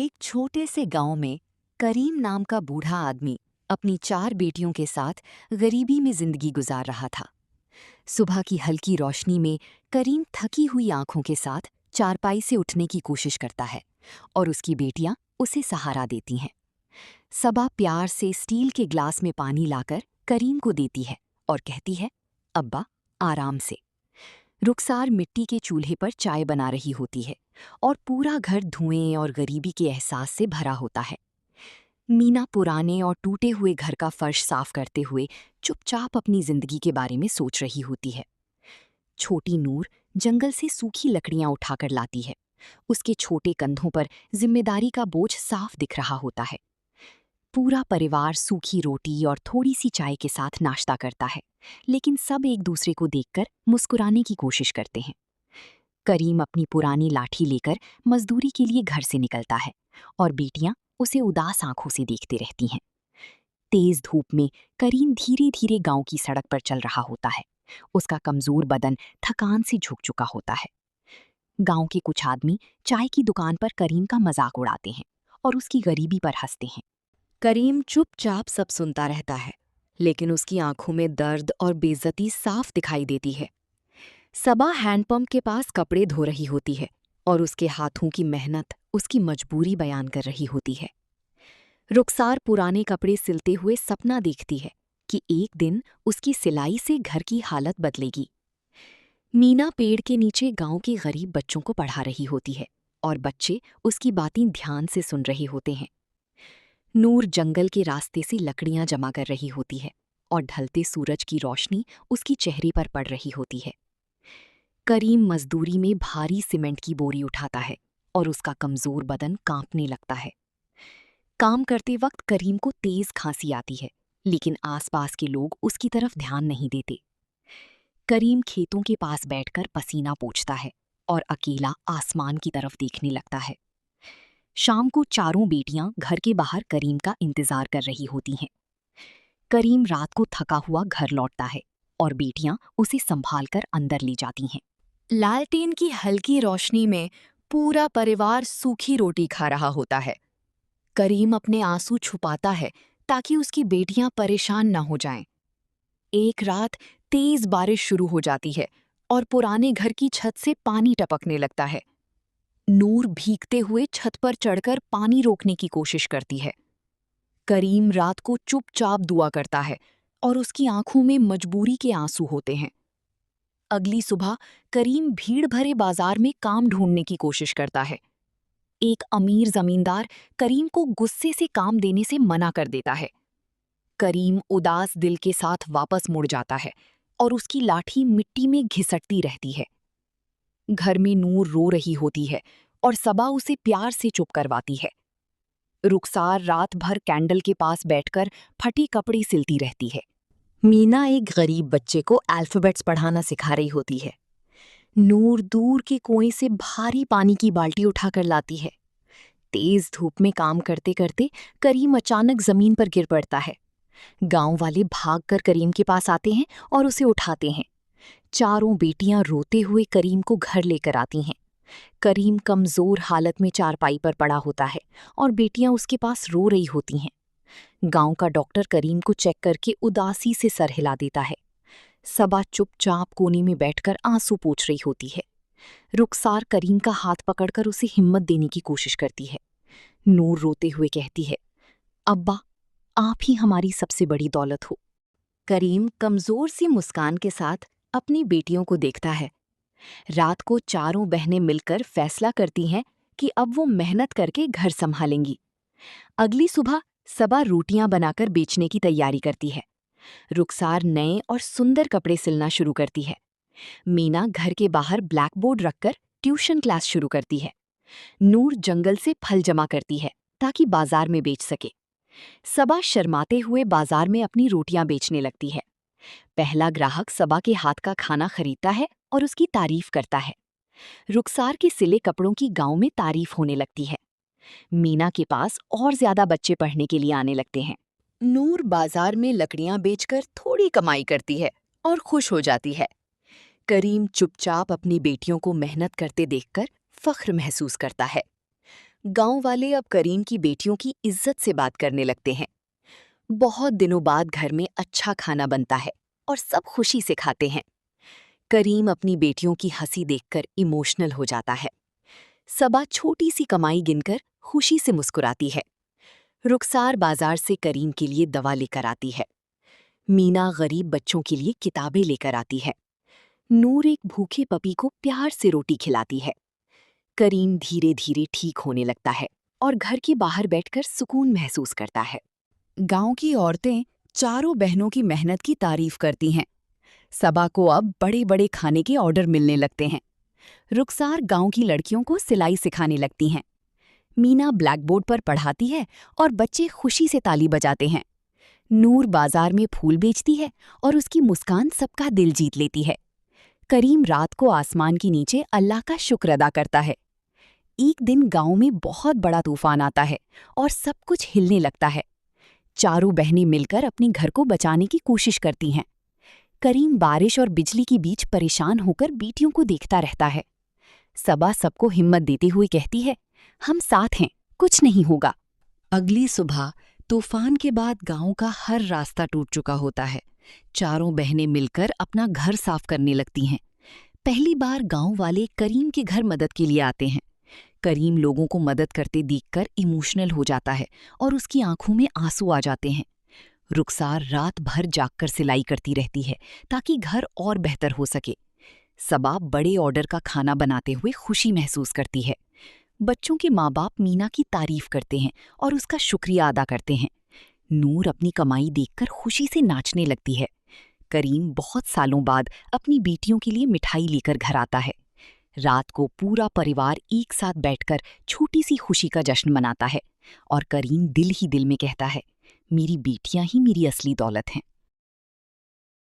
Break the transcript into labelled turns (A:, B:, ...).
A: एक छोटे से गांव में करीम नाम का बूढ़ा आदमी अपनी 4 बेटियों के साथ गरीबी में जिंदगी गुजार रहा था। सुबह की हल्की रोशनी में करीम थकी हुई आंखों के साथ चारपाई से उठने की कोशिश करता है और उसकी बेटियां उसे सहारा देती हैं। सबा प्यार से स्टील के ग्लास में पानी लाकर करीम को देती है और कहती है, अब्बा, आराम से। रुखसार मिट्टी के चूल्हे पर चाय बना रही होती है और पूरा घर धुएं और गरीबी के एहसास से भरा होता है। मीना पुराने और टूटे हुए घर का फर्श साफ करते हुए चुपचाप अपनी जिंदगी के बारे में सोच रही होती है। छोटी नूर जंगल से सूखी लकड़ियां उठाकर लाती है। उसके छोटे कंधों पर जिम्मेदारी का बोझ साफ दिख रहा होता है। पूरा परिवार सूखी रोटी और थोड़ी सी चाय के साथ नाश्ता करता है, लेकिन सब एक दूसरे को देखकर मुस्कुराने की कोशिश करते हैं। करीम अपनी पुरानी लाठी लेकर मजदूरी के लिए घर से निकलता है और बेटियां उसे उदास आंखों से देखती रहती हैं। तेज धूप में करीम धीरे धीरे गांव की सड़क पर चल रहा होता है। उसका कमजोर बदन थकान से झुक चुका होता है। गांव के कुछ आदमी चाय की दुकान पर करीम का मजाक उड़ाते हैं और उसकी गरीबी पर हंसते हैं। करीम चुपचाप सब सुनता रहता है, लेकिन उसकी आंखों में दर्द और बेइज्जती साफ दिखाई देती है। सबा हैंडपंप के पास कपड़े धो रही होती है और उसके हाथों की मेहनत उसकी मजबूरी बयान कर रही होती है। रुखसार पुराने कपड़े सिलते हुए सपना देखती है कि एक दिन उसकी सिलाई से घर की हालत बदलेगी। मीना पेड़ के नीचे गांव के गरीब बच्चों को पढ़ा रही होती है और बच्चे उसकी बातें ध्यान से सुन रहे होते हैं। नूर जंगल के रास्ते से लकड़ियां जमा कर रही होती है और ढलते सूरज की रोशनी उसकी चेहरे पर पड़ रही होती है। करीम मजदूरी में भारी सीमेंट की बोरी उठाता है और उसका कमजोर बदन कांपने लगता है। काम करते वक्त करीम को तेज खांसी आती है, लेकिन आसपास के लोग उसकी तरफ ध्यान नहीं देते। करीम खेतों के पास बैठकर पसीना पोंछता है और अकेला आसमान की तरफ देखने लगता है। शाम को चारों बेटियां घर के बाहर करीम का इंतजार कर रही होती हैं। करीम रात को थका हुआ घर लौटता है और बेटियां उसे संभालकर अंदर ले जाती हैं। लालटेन की हल्की रोशनी में पूरा परिवार सूखी रोटी खा रहा होता है। करीम अपने आंसू छुपाता है ताकि उसकी बेटियां परेशान न हो जाएं। एक रात तेज बारिश शुरू हो जाती है और पुराने घर की छत से पानी टपकने लगता है। नूर भीगते हुए छत पर चढ़कर पानी रोकने की कोशिश करती है। करीम रात को चुपचाप दुआ करता है और उसकी आंखों में मजबूरी के आंसू होते हैं। अगली सुबह करीम भीड़ भरे बाजार में काम ढूंढने की कोशिश करता है। एक अमीर जमींदार करीम को गुस्से से काम देने से मना कर देता है। करीम उदास दिल के साथ वापस मुड़ जाता है और उसकी लाठी मिट्टी में घिसटती रहती है। घर में नूर रो रही होती है और सबा उसे प्यार से चुप करवाती है। रुखसार रात भर कैंडल के पास बैठकर फटी कपड़े सिलती रहती है। मीना एक गरीब बच्चे को अल्फाबेट्स पढ़ाना सिखा रही होती है। नूर दूर के कुएं से भारी पानी की बाल्टी उठाकर लाती है। तेज धूप में काम करते करते करीम अचानक जमीन पर गिर पड़ता है। गांव वाले भागकर करीम के पास आते हैं और उसे उठाते हैं। चारों बेटियां रोते हुए करीम को घर लेकर आती हैं। करीम कमजोर हालत में चारपाई पर पड़ा होता है और बेटियां उसके पास रो रही होती हैं। गांव का डॉक्टर करीम को चेक करके उदासी से सर हिला देता है। सबा चुपचाप कोने में बैठकर आंसू पोंछ रही होती है। रुखसार करीम का हाथ पकड़कर उसे हिम्मत देने की कोशिश करती है। नूर रोते हुए कहती है, अब्बा, आप ही हमारी सबसे बड़ी दौलत हो। करीम कमजोर सी मुस्कान के साथ अपनी बेटियों को देखता है। रात को चारों बहनें मिलकर फैसला करती हैं कि अब वो मेहनत करके घर संभालेंगी। अगली सुबह सबा रोटियां बनाकर बेचने की तैयारी करती है। रुखसार नए और सुंदर कपड़े सिलना शुरू करती है। मीना घर के बाहर ब्लैक बोर्ड रखकर ट्यूशन क्लास शुरू करती है। नूर जंगल से फल जमा करती है ताकि बाजार में बेच सके। सबा शर्माते हुए बाजार में अपनी रोटियां बेचने लगती है। पहला ग्राहक सबा के हाथ का खाना खरीदता है और उसकी तारीफ करता है। रुखसार के सिले कपड़ों की गांव में तारीफ होने लगती है। मीना के पास और ज्यादा बच्चे पढ़ने के लिए आने लगते हैं। नूर बाजार में लकड़ियां बेचकर थोड़ी कमाई करती है और खुश हो जाती है। करीम चुपचाप अपनी बेटियों को मेहनत करते देखकर फख्र महसूस करता है। गांव वाले अब करीम की बेटियों की इज्जत से बात करने लगते हैं। बहुत दिनों बाद घर में अच्छा खाना बनता है और सब खुशी से खाते हैं। करीम अपनी बेटियों की हंसी देखकर इमोशनल हो जाता है। सबा छोटी सी कमाई गिनकर खुशी से मुस्कुराती है। रुखसार बाजार से करीम के लिए दवा लेकर आती है। मीना गरीब बच्चों के लिए किताबें लेकर आती है। नूर एक भूखे पपी को प्यार से रोटी खिलाती है। करीम धीरे धीरे ठीक होने लगता है और घर के बाहर बैठकर सुकून महसूस करता है। गांव की औरतें चारों बहनों की मेहनत की तारीफ करती हैं। सबा को अब बड़े बड़े खाने के ऑर्डर मिलने लगते हैं। रुखसार गांव की लड़कियों को सिलाई सिखाने लगती हैं। मीना ब्लैक बोर्ड पर पढ़ाती है और बच्चे खुशी से ताली बजाते हैं। नूर बाजार में फूल बेचती है और उसकी मुस्कान सबका दिल जीत लेती है। करीम रात को आसमान के नीचे अल्लाह का शुक्र अदा करता है। एक दिन गांव में बहुत बड़ा तूफान आता है और सब कुछ हिलने लगता है। चारों बहनें मिलकर अपने घर को बचाने की कोशिश करती हैं। करीम बारिश और बिजली के बीच परेशान होकर बेटियों को देखता रहता है। सबा सबको हिम्मत देते हुए कहती है, हम साथ हैं, कुछ नहीं होगा। अगली सुबह तूफान के बाद गांव का हर रास्ता टूट चुका होता है। चारों बहनें मिलकर अपना घर साफ करने लगती हैं। पहली बार गांव वाले करीम के घर मदद के लिए आते हैं। करीम लोगों को मदद करते देखकर इमोशनल हो जाता है और उसकी आंखों में आंसू आ जाते हैं। रुखसार रात भर जागकर सिलाई करती रहती है ताकि घर और बेहतर हो सके। सबा बड़े ऑर्डर का खाना बनाते हुए खुशी महसूस करती है। बच्चों के माँ बाप मीना की तारीफ करते हैं और उसका शुक्रिया अदा करते हैं। नूर अपनी कमाई देखकर खुशी से नाचने लगती है। करीम बहुत सालों बाद अपनी बेटियों के लिए मिठाई लेकर घर आता है। रात को पूरा परिवार एक साथ बैठकर छोटी सी खुशी का जश्न मनाता है और करीम दिल ही दिल में कहता है, मेरी बेटियां ही मेरी असली दौलत हैं।